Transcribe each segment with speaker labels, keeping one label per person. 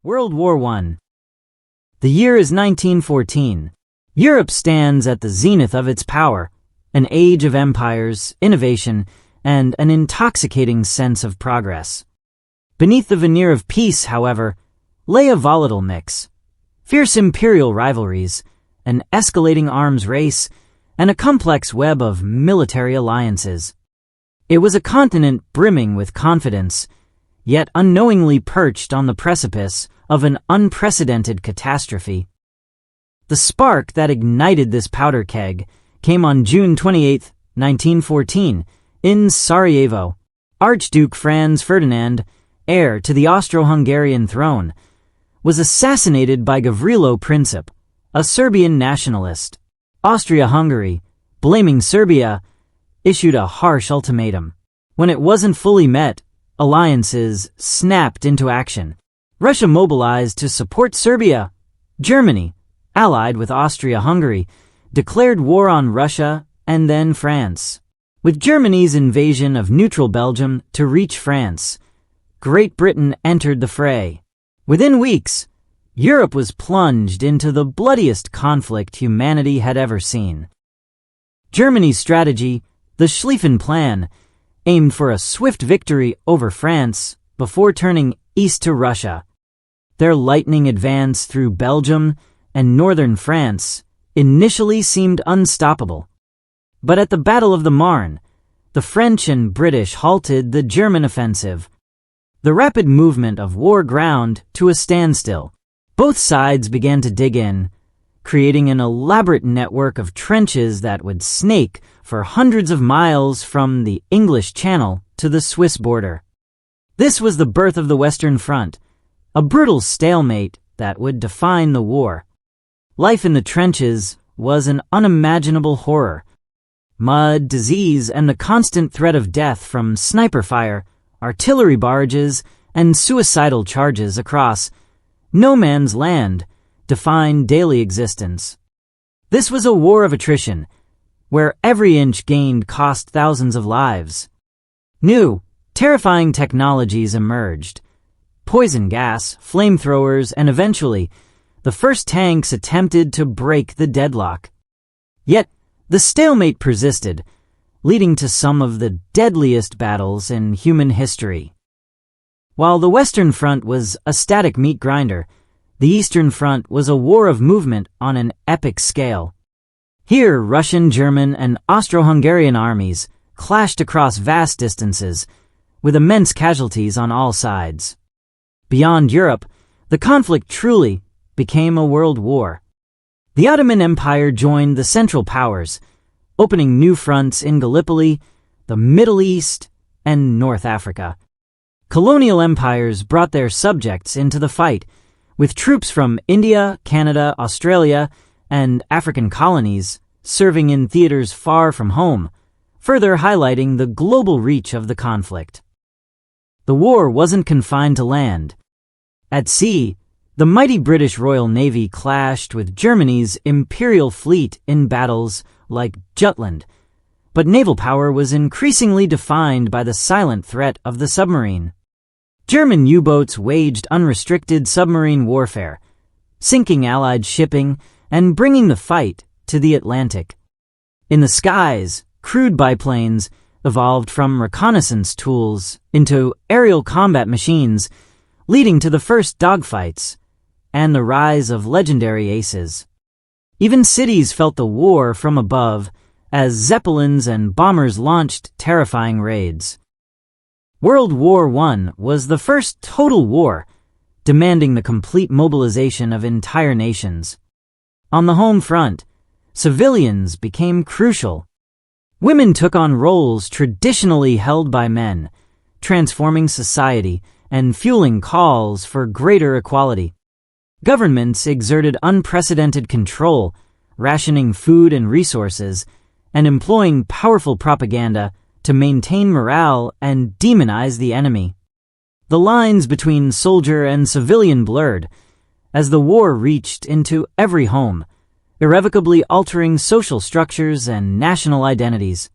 Speaker 1: World War I. The year is 1914. Europe stands at the zenith of its power, an age of empires, innovation, and an intoxicating sense of progress. Beneath the veneer of peace, however, lay a volatile mix: fierce imperial rivalries, an escalating arms race, and a complex web of military alliances. It was a continent brimming with confidence, yet unknowingly perched on the precipice of an unprecedented catastrophe. The spark that ignited this powder keg came on June 28, 1914, in Sarajevo. Archduke Franz Ferdinand, heir to the Austro-Hungarian throne, was assassinated by Gavrilo Princip, a Serbian nationalist. Austria-Hungary, blaming Serbia, issued a harsh ultimatum. When it wasn't fully met, alliances snapped into action. Russia mobilized to support Serbia. Germany, allied with Austria-Hungary, declared war on Russia and then France. With Germany's invasion of neutral Belgium to reach France, Great Britain entered the fray. Within weeks, Europe was plunged into the bloodiest conflict humanity had ever seen. Germany's strategy, the Schlieffen Plan, aimed for a swift victory over France before turning east to Russia. Their lightning advance through Belgium and northern France initially seemed unstoppable. But at the Battle of the Marne, the French and British halted the German offensive, the rapid movement of war ground to a standstill. Both sides began to dig in, creating an elaborate network of trenches that would snake for hundreds of miles from the English Channel to the Swiss border. This was the birth of the Western Front, a brutal stalemate that would define the war. Life in the trenches was an unimaginable horror. Mud, disease, and the constant threat of death from sniper fire, artillery barrages, and suicidal charges across no man's land defined daily existence. This was a war of attrition, where every inch gained cost thousands of lives. New, terrifying technologies emerged: poison gas, flamethrowers, and eventually, the first tanks attempted to break the deadlock. Yet, the stalemate persisted, leading to some of the deadliest battles in human history. While the Western Front was a static meat grinder, the Eastern Front was a war of movement on an epic scale. Here, Russian, German, and Austro-Hungarian armies clashed across vast distances, with immense casualties on all sides. Beyond Europe, the conflict truly became a world war. The Ottoman Empire joined the Central Powers, opening new fronts in Gallipoli, the Middle East, and North Africa. Colonial empires brought their subjects into the fight, with troops from India, Canada, Australia, and African colonies serving in theaters far from home, further highlighting the global reach of the conflict. The war wasn't confined to land. At sea, the mighty British Royal Navy clashed with Germany's Imperial Fleet in battles like Jutland, but naval power was increasingly defined by the silent threat of the submarine. German U-boats waged unrestricted submarine warfare, sinking Allied shipping and bringing the fight to the Atlantic. In the skies, crude biplanes evolved from reconnaissance tools into aerial combat machines, leading to the first dogfights and the rise of legendary aces. Even cities felt the war from above as zeppelins and bombers launched terrifying raids. World War I was the first total war, demanding the complete mobilization of entire nations. On the home front, civilians became crucial. Women took on roles traditionally held by men, transforming society and fueling calls for greater equality. Governments exerted unprecedented control, rationing food and resources, and employing powerful propaganda to maintain morale and demonize the enemy. The lines between soldier and civilian blurred as the war reached into every home, irrevocably altering social structures and national identities.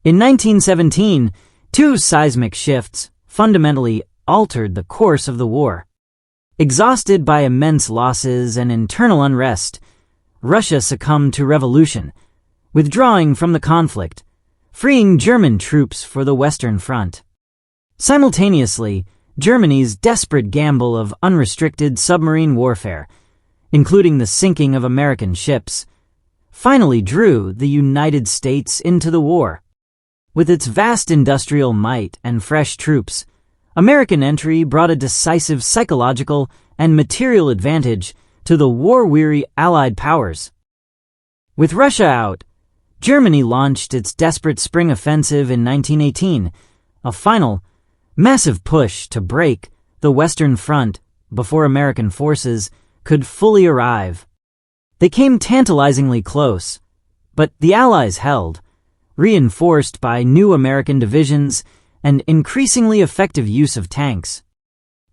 Speaker 1: In 1917, two seismic shifts fundamentally altered the course of the war. Exhausted by immense losses and internal unrest, Russia succumbed to revolution, withdrawing from the conflict, freeing German troops for the Western Front. Simultaneously, Germany's desperate gamble of unrestricted submarine warfare, including the sinking of American ships, finally drew the United States into the war. With its vast industrial might and fresh troops, American entry brought a decisive psychological and material advantage to the war-weary Allied powers. With Russia out, Germany launched its desperate spring offensive in 1918, a final, massive push to break the Western Front before American forces could fully arrive. They came tantalizingly close, but the Allies held, reinforced by new American divisions and increasingly effective use of tanks.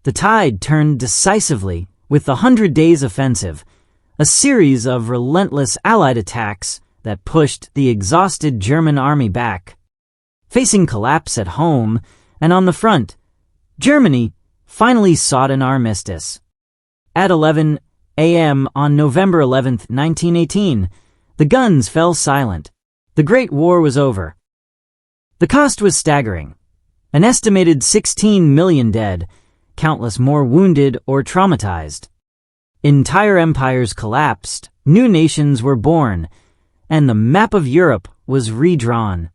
Speaker 1: The tide turned decisively with the 100 Days Offensive, a series of relentless Allied attacks that pushed the exhausted German army back. Facing collapse at home and on the front, Germany finally sought an armistice. At 11 a.m. on November 11, 1918, the guns fell silent. The Great War was over. The cost was staggering. An estimated 16 million dead, countless more wounded or traumatized. Entire empires collapsed, new nations were born, and the map of Europe was redrawn.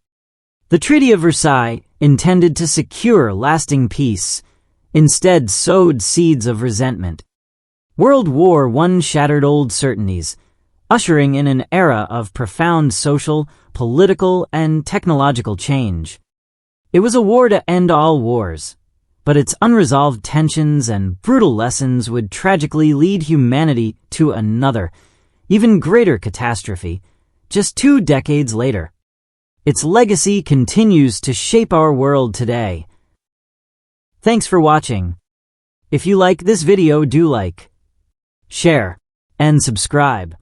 Speaker 1: The Treaty of Versailles, intended to secure lasting peace, instead sowed seeds of resentment. World War I shattered old certainties, ushering in an era of profound social, political, and technological change. It was a war to end all wars, but its unresolved tensions and brutal lessons would tragically lead humanity to another, even greater catastrophe, just 2 decades later. Its legacy continues to shape our world today. Thanks for watching. If you like this video, do like, share, and subscribe.